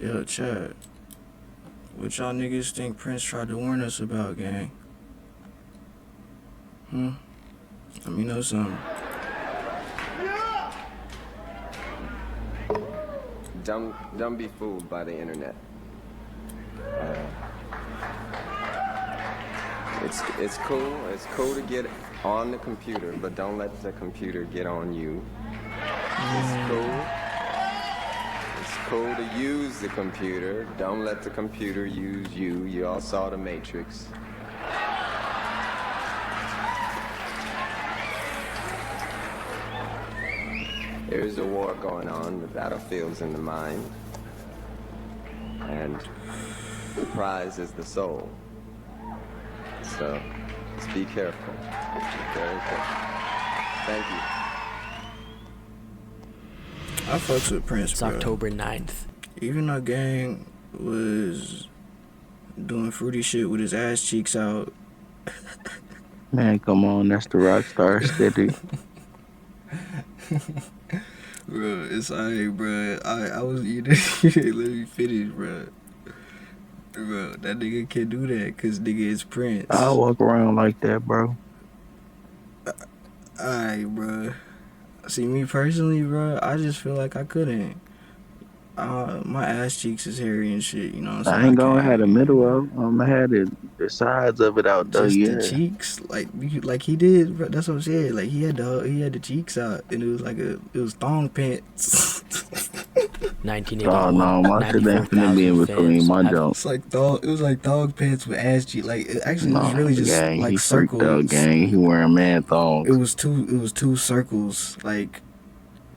Yo, Chad, what y'all niggas think Prince tried to warn us about, gang? Let me know something. Don't be fooled by the internet. It's cool. It's cool to get on the computer, but don't let the computer get on you. It's cool. It's cool to use the computer. Don't let the computer use you. You all saw The Matrix. There's a war going on. The battlefield's in the mind. And the prize is the soul. So, just be careful. Be very careful. Thank you. I fucks with Prince, It's bro. October 9th. Even though gang was doing fruity shit with his ass cheeks out. Man, come on, that's the rock star aesthetic. Bro, it's alright, bro. I was you didn't let me finish, bro. Bro, that nigga can't do that because nigga is Prince. I walk around like that, bro. Alright, bro. See, me personally, bro, I just feel like I couldn't. My ass cheeks is hairy and shit, you know what I'm saying? I ain't gonna can't- have the middle of. I'm gonna have the sides of it out though. Just Yeah. the cheeks, like he did. Bro, that's what I'm saying. Like he had the cheeks out, and it was thong pants. 1981. Oh no, my shit ain't finna be in 94,000 between fans my have- jump. It's like thong. It was like thong pants with ass cheeks. Like it actually was No, really just gang, like he freaked out, circles. gang. He wearing man It thongs. was two circles, like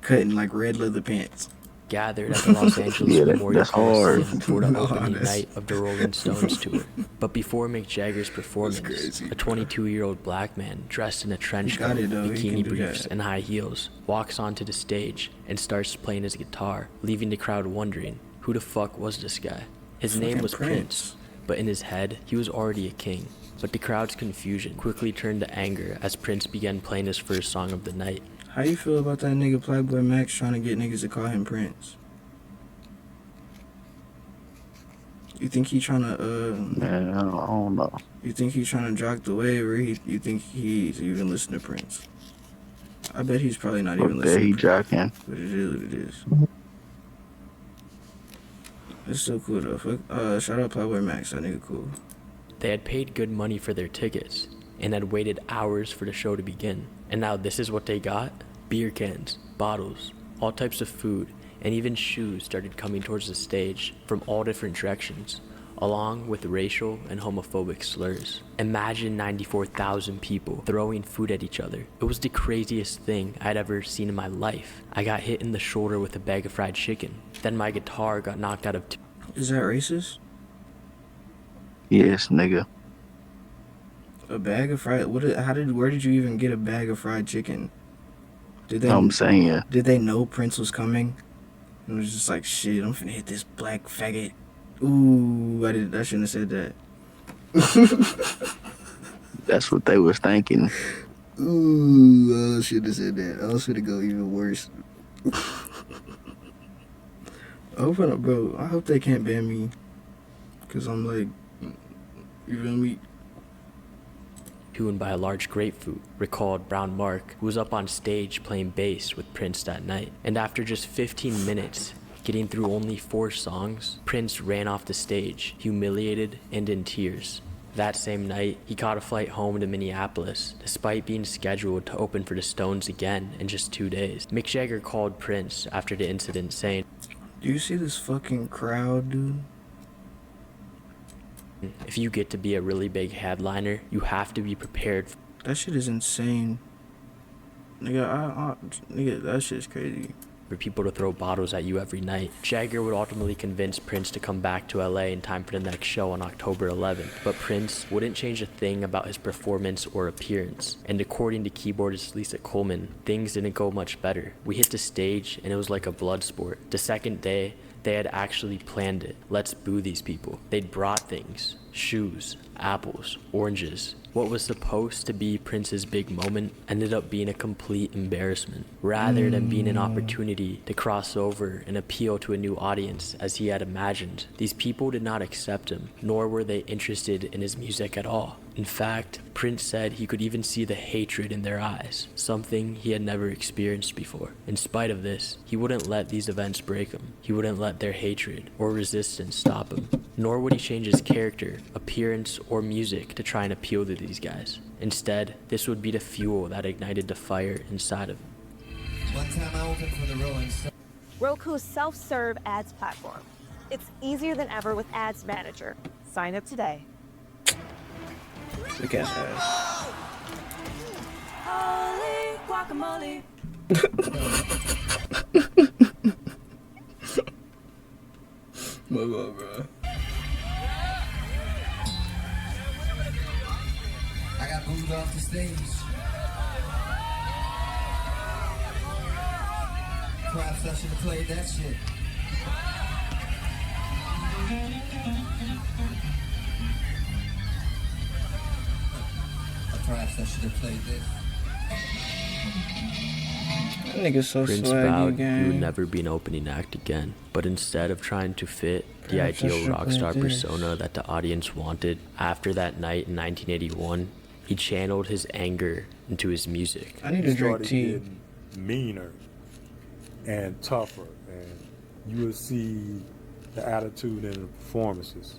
cut in like red leather pants. gathered at the Los Angeles Yeah, Memorial that's hard. Coliseum for the No, opening that's- night of the Rolling Stones tour. But before Mick Jagger's performance, crazy, a 22-year-old black man dressed in a trench He got coat, it, though. He bikini can do briefs, that. and high heels walks onto the stage and starts playing his guitar, leaving the crowd wondering, who the fuck was this guy? His name Fucking was Prince, but in his head, he was already a king. But the crowd's confusion quickly turned to anger as Prince began playing his first song of the night. How you feel about that nigga Playboy Max trying to get niggas to call him Prince? You think he trying to Man, I don't know. You think he's trying to jock the wave, or you think he's even listening to Prince? I bet he's probably not even Fuck that, he listening to Prince, jocking. but it is what it is. It's still cool though. Fuck, shout out Playboy Max, that nigga cool. They had paid good money for their tickets and had waited hours for the show to begin. And now this is what they got? Beer cans, bottles, all types of food, and even shoes started coming towards the stage from all different directions, along with racial and homophobic slurs. Imagine 94,000 people throwing food at each other. It was the craziest thing I'd ever seen in my life. I got hit in the shoulder with a bag of fried chicken. Then my guitar got knocked out of Is that racist? Yes, nigga. A bag of fried? Where did you even get a bag of fried chicken? Did they? I'm saying. Did they know Prince was coming? It was just like, shit, I'm finna hit this black faggot. Ooh, I shouldn't have said that. That's what they was thinking. Ooh, I shouldn't have said that. I was finna go even worse. Bro, I hope they can't ban me. Cause I'm like, you feel me? Tuned by a large grapefruit, recalled Brown Mark, who was up on stage playing bass with Prince that night. And after just 15 minutes, getting through only 4 songs, Prince ran off the stage, humiliated and in tears. That same night, he caught a flight home to Minneapolis, despite being scheduled to open for the Stones again in just 2 days. Mick Jagger called Prince after the incident, saying, Do you see this fucking crowd, dude? if you get to be a really big headliner, you have to be prepared That shit is insane. Nigga, nigga, that shit's crazy. for people to throw bottles at you every night. Jagger would ultimately convince Prince to come back to LA in time for the next show on October 11th, but Prince wouldn't change a thing about his performance or appearance. And according to keyboardist Lisa Coleman, things didn't go much better. We hit the stage and it was like a blood sport. The second day, they had actually planned it. Let's boo these people. They'd brought things. shoes, apples, oranges. What was supposed to be Prince's big moment ended up being a complete embarrassment, rather than being an opportunity to cross over and appeal to a new audience as he had imagined. These people did not accept him, nor were they interested in his music at all. In fact, Prince said he could even see the hatred in their eyes, something he had never experienced before. In spite of this, he wouldn't let these events break him. He wouldn't let their hatred or resistance stop him. Nor would he change his character, appearance, or music to try and appeal to these guys. Instead, this would be the fuel that ignited the fire inside of him. One time I opened for the Rolling Stones. Roku's self-serve ads platform. It's easier than ever with Ads Manager. Sign up today. Look at her. Holy guacamole. My God, bro. I got booed off the stage. Perhaps I should have played that shit. Perhaps I should have played this. That nigga's so Prince swaggy, vowed he would gang. never be an opening act again, but instead of trying to fit the Perhaps I ideal should rock play star this. persona that the audience wanted, after that night in 1981, he channeled his anger into his music. I need to drink started tea. getting meaner and tougher, and you will see the attitude in the performances.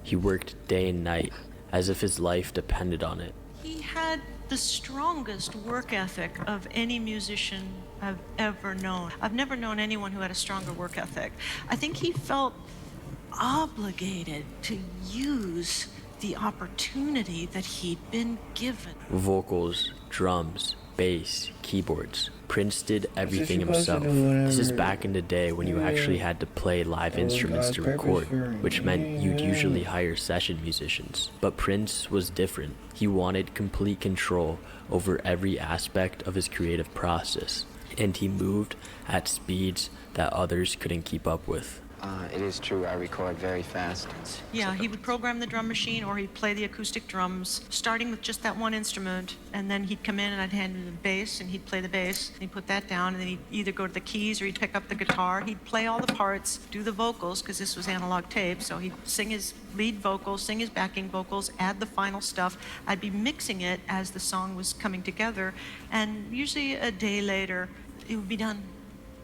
He worked day and night as if his life depended on it. He had the strongest work ethic of any musician I've ever known. I've never known anyone who had a stronger work ethic. I think he felt obligated to use the opportunity that he'd been given. Vocals, drums, bass, keyboards. Prince did everything you're supposed to himself. do whenever- This is back in the day when you actually had to play live That was instruments to God's purpose record, for which meant you'd yeah. usually hire session musicians. But Prince was different. He wanted complete control over every aspect of his creative process, and he moved at speeds that others couldn't keep up with. It is true, I record very fast. Yeah, he would program the drum machine or he'd play the acoustic drums, starting with just that one instrument, and then he'd come in and I'd hand him the bass and he'd play the bass, and he'd put that down, and then he'd either go to the keys or he'd pick up the guitar. He'd play all the parts, do the vocals, because this was analog tape, so he'd sing his lead vocals, sing his backing vocals, add the final stuff. I'd be mixing it as the song was coming together, and usually a day later, it would be done.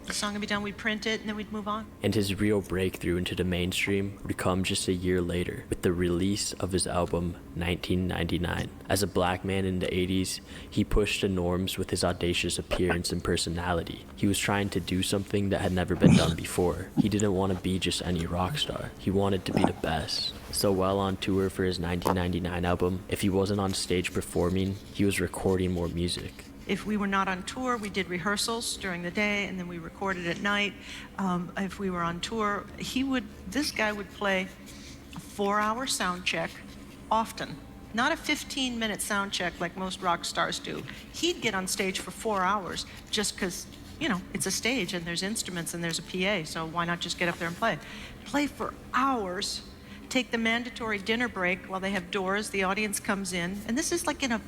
The song would be done, we'd print it, and then we'd move on. And his real breakthrough into the mainstream would come just a year later with the release of his album 1999. As a black man in the 80s, he pushed the norms with his audacious appearance and personality. He was trying to do something that had never been done before. He didn't want to be just any rock star. He wanted to be the best. So while on tour for his 1999 album, if he wasn't on stage performing, he was recording more music. If we were not on tour, we did rehearsals during the day, and then we recorded at night. If we were on tour, this guy would play a 4-hour sound check often. Not a 15-minute sound check like most rock stars do. He'd get on stage for 4 hours just because, it's a stage and there's instruments and there's a PA, so why not just get up there and play? Play for hours, take the mandatory dinner break while they have doors, the audience comes in, and this is like in a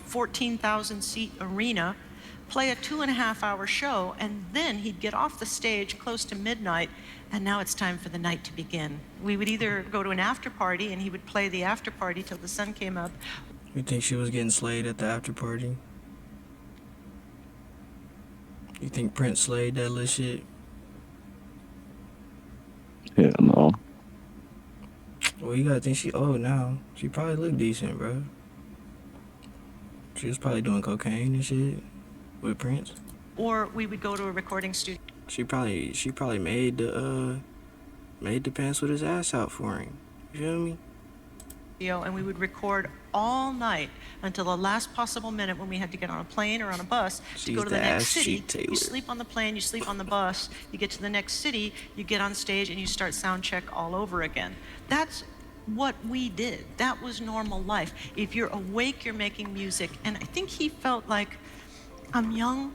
14,000 seat arena, play a 2.5-hour show, and then he'd get off the stage close to midnight, and now it's time for the night to begin. We would either go to an after party, and he would play the after party till the sun came up. You think she was getting slayed at the after party? You think Prince slayed that little shit? Hell no. Well, you gotta think she old now. She probably look decent, bro. She was probably doing cocaine and shit with Prince. Or we would go to a recording studio. She probably made the pants with his ass out for him. You feel me? And we would record all night until the last possible minute when we had to get on a plane or on a bus to She's go to the the next ass city. cheek Taylor. You sleep on the plane, you sleep on the bus, you get to the next city, you get on stage, and you start sound check all over again. That's what we did. That was normal life. If you're awake, you're making music. And I think he felt like, I'm young,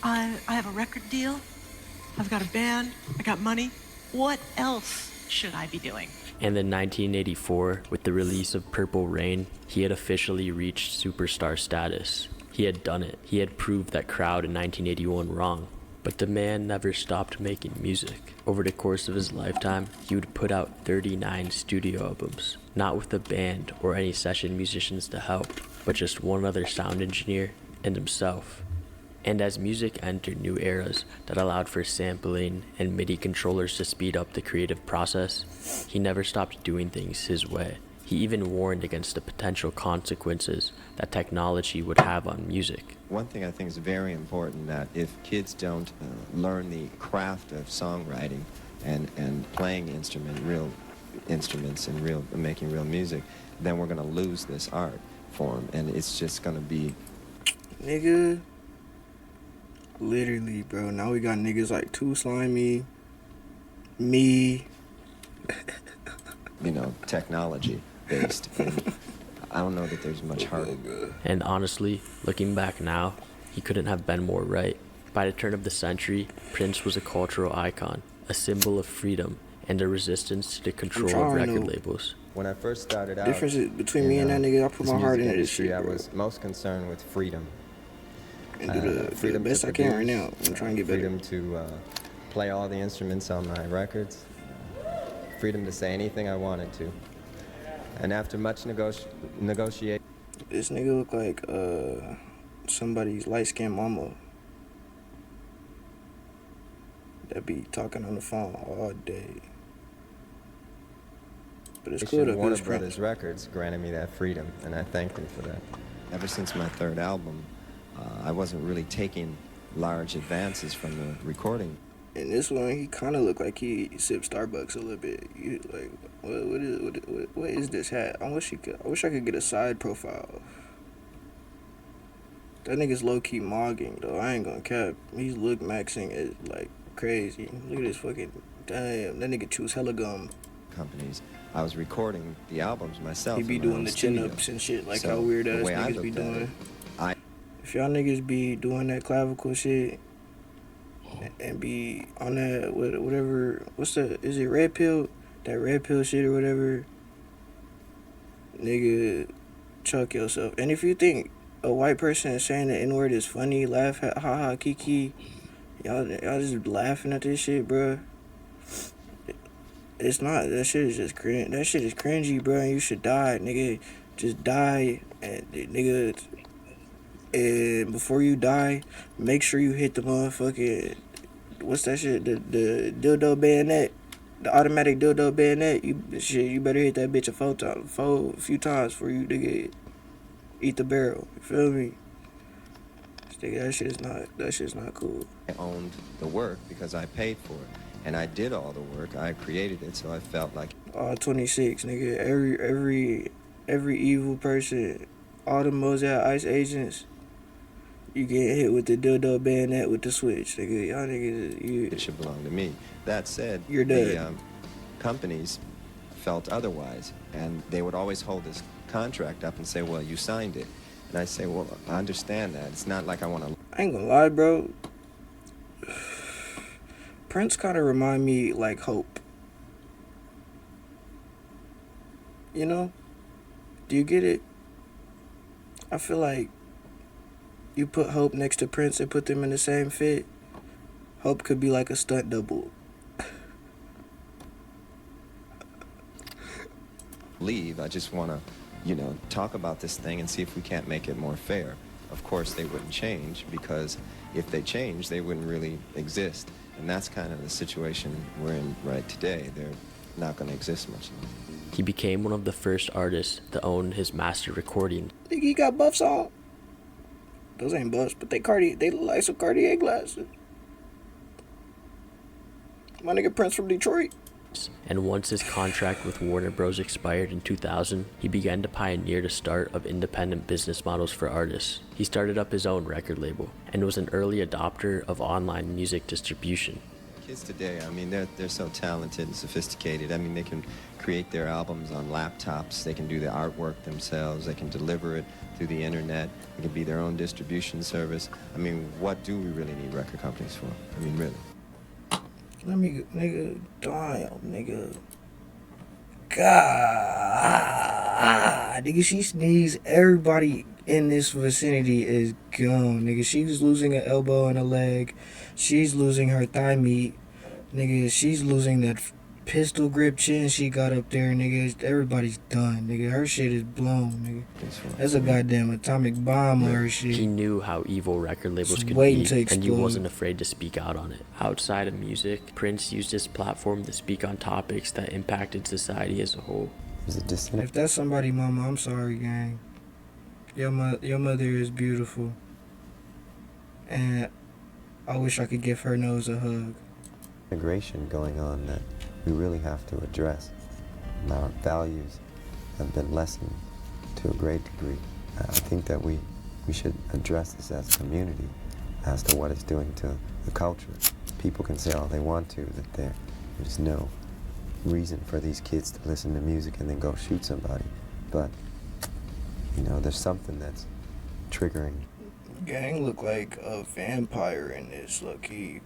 I have a record deal, I've got a band, I got money. What else should I be doing? And in 1984, with the release of Purple Rain, he had officially reached superstar status. He had done it. He had proved that crowd in 1981 wrong. But the man never stopped making music. Over the course of his lifetime, he would put out 39 studio albums, not with a band or any session musicians to help, but just one other sound engineer and himself. And as music entered new eras that allowed for sampling and MIDI controllers to speed up the creative process, he never stopped doing things his way. He even warned against the potential consequences that technology would have on music. One thing I think is very important, that if kids don't learn the craft of songwriting and playing real instruments and making real music, then we're going to lose this art form, and it's just going to be... Nigga. Literally, bro. Now we got niggas like Too Slimy, me. Technology based. And I don't know that there's much heart. And honestly, looking back now, he couldn't have been more right. By the turn of the century, Prince was a cultural icon, a symbol of freedom, and a resistance to the control of record labels. When I first started out, Difference between me and that nigga, I put my heart into this shit, I bro. was most concerned with freedom. And do the best I can right now. I'm trying to get better. Freedom to play all the instruments on my records. Freedom to say anything I wanted to. And after much negotiation... This nigga look like somebody's light-skinned mama that be talking on the phone all day. But it's cool to Warner Brothers Records granted me that freedom, and I thank them for that. Ever since my third album, I wasn't really taking large advances from the recording. And this one, he kind of looked like he sipped Starbucks a little bit. You like, what is this hat? I wish I could get a side profile. That nigga's low key mogging though. I ain't gonna cap. He's look maxing it like crazy. Look at this fucking damn. That nigga chews hella gum. Companies. I was recording the albums myself. He be doing the chin ups and shit like how weird ass niggas be doing. If y'all niggas be doing that clavicle shit and be on that whatever, is it red pill? That red pill shit or whatever, nigga, chuck yourself. And if you think a white person is saying the N-word is funny, laugh at ha kiki, y'all just laughing at this shit, bruh. It's not. That shit is just cringe. That shit is cringy, bro. And you should die, nigga. Just die, and nigga. And before you die, make sure you hit the motherfucking, what's that shit? The dildo bayonet, the automatic dildo bayonet. You better hit that bitch a few times before you nigga eat the barrel. You feel me? Nigga, that shit's not cool. I owned the work because I paid for it. And I did all the work. I created it, so I felt like... All 26, nigga. Every evil person, all the Mosaic ICE agents, you get hit with the dildo bayonet with the switch, nigga. Y'all niggas, It should belong to me. That said, you're dead. The companies felt otherwise, and they would always hold this contract up and say, well, you signed it. And I say, well, I understand that. It's not like I want to... I ain't gonna lie, bro. Prince kind of remind me like Hope. You know? Do you get it? I feel like you put Hope next to Prince and put them in the same fit. Hope could be like a stunt double. Leave. I just want to, talk about this thing and see if we can't make it more fair. Of course, they wouldn't change, because if they changed, they wouldn't really exist. And that's kind of the situation we're in right today. They're not going to exist much longer. He became one of the first artists to own his master recording. Think he got buffs on? Those ain't buffs, but they look like some Cartier glasses. My nigga Prince from Detroit. And once his contract with Warner Bros. Expired in 2000, he began to pioneer the start of independent business models for artists. He started up his own record label and was an early adopter of online music distribution. Kids today, I mean, they're so talented and sophisticated. I mean, they can create their albums on laptops. They can do the artwork themselves. They can deliver it through the internet. It can be their own distribution service. I mean, what do we really need record companies for? I mean, really. Let me, nigga, damn, nigga. God, nigga, she sneezed. Everybody in this vicinity is gone, nigga. She's losing an elbow and a leg. She's losing her thigh meat, nigga. She's losing that pistol grip chin she got up there, nigga. Everybody's done, nigga. Her shit is blown, nigga. That's a goddamn atomic bomb on her He shit. knew how evil record labels Just could waiting be, to and he explode. wasn't afraid to speak out on it. Outside of music, Prince used his platform to speak on topics that impacted society as a whole. Is it distant? If that's somebody, mama, I'm sorry, gang. Your mother is beautiful, and I wish I could give her nose a hug. Integration going on that we really have to address. Our values have been lessened to a great degree. I think that we should address this as a community as to what it's doing to the culture. People can say all they want to, that there's no reason for these kids to listen to music and then go shoot somebody. But, you know, there's something that's triggering. Gang look like a vampire in this. Look, he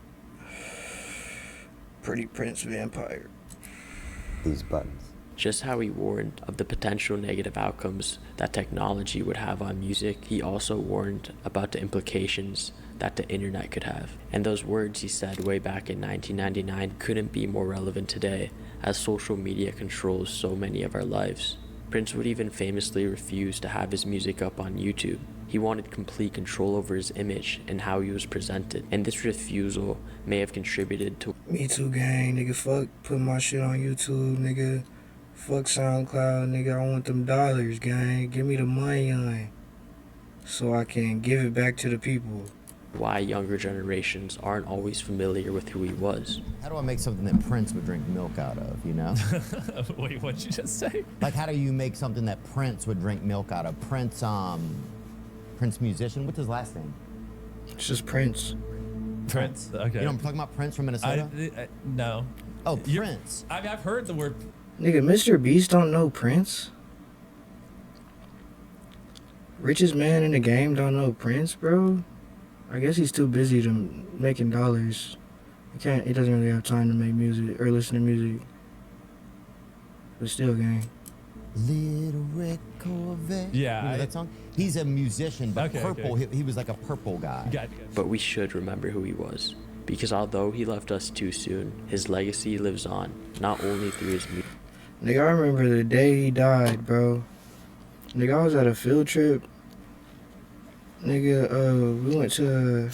pretty Prince vampire. These buttons. Just how he warned of the potential negative outcomes that technology would have on music, he also warned about the implications that the internet could have. And those words he said way back in 1999 couldn't be more relevant today, as social media controls so many of our lives. Prince would even famously refuse to have his music up on YouTube. He wanted complete control over his image and how he was presented, and this refusal may have contributed to Me too, gang. Nigga, fuck putting my shit on YouTube, nigga. Fuck SoundCloud, nigga. I want them dollars, gang. Give me the money on, so I can give it back to the people. why younger generations aren't always familiar with who he was. How do I make something that Prince would drink milk out of, you know? Wait, what'd you just say? Like, how do you make something that Prince would drink milk out of? Prince musician, what's his last name? It's just Prince. Prince, okay. You know what I'm talking about, Prince from Minnesota? No. Oh, Prince. I mean, I've heard the word. Nigga, Mr. Beast don't know Prince? Richest man in the game don't know Prince, bro? I guess he's too busy to making dollars. He doesn't really have time to make music or listen to music. But still, gang. Little Red Corvette. Yeah. You know that song? He's a musician, but Okay, purple. okay. He was like a purple guy. Got it. But we should remember who he was, because although he left us too soon, his legacy lives on, not only through his music. Nigga, I remember the day he died, bro. Nigga, I was at a field trip. Nigga, we went to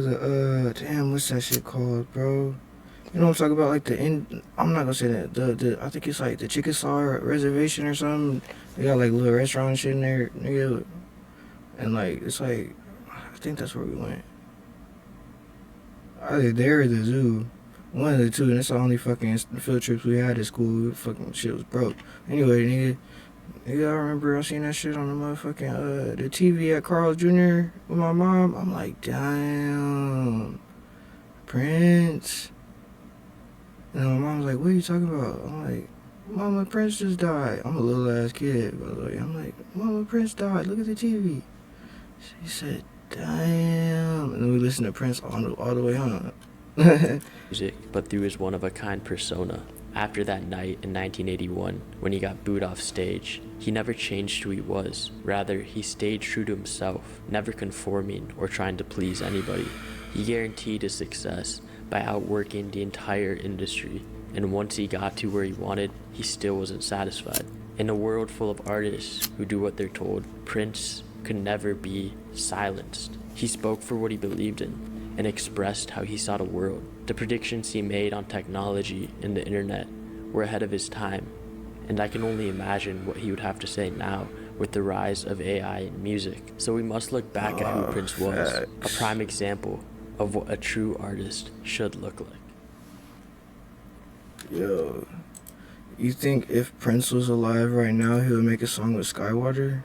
the, damn, what's that shit called, bro? You know what I'm talking about? Like I'm not gonna say that. I think it's like the Chickasaw Reservation or something. They got like little restaurant and shit in there, nigga. And like, it's like, I think that's where we went. Either there or the zoo. One of the two, and that's the only fucking field trips we had at school. Fucking shit was broke. Anyway, nigga, I remember I seen that shit on the motherfucking, the TV at Carl's Jr. with my mom. I'm like, damn, Prince. And my mom's like, what are you talking about? I'm like, Mama, Prince just died. I'm a little ass kid, by the way. I'm like, Mama, Prince died. Look at the TV. She said, damn. And then we listened to Prince all the way home. music, but through his one-of-a-kind persona. After that night in 1981, when he got booed off stage, he never changed who he was. Rather, he stayed true to himself, never conforming or trying to please anybody. He guaranteed his success by outworking the entire industry, and once he got to where he wanted, he still wasn't satisfied. In a world full of artists who do what they're told, Prince could never be silenced. He spoke for what he believed in and expressed how he saw the world. The predictions he made on technology and the internet were ahead of his time, and I can only imagine what he would have to say now with the rise of AI in music. So we must look back at who Prince was, a prime example of what a true artist should look like. Yo, you think if Prince was alive right now, he would make a song with Skywater?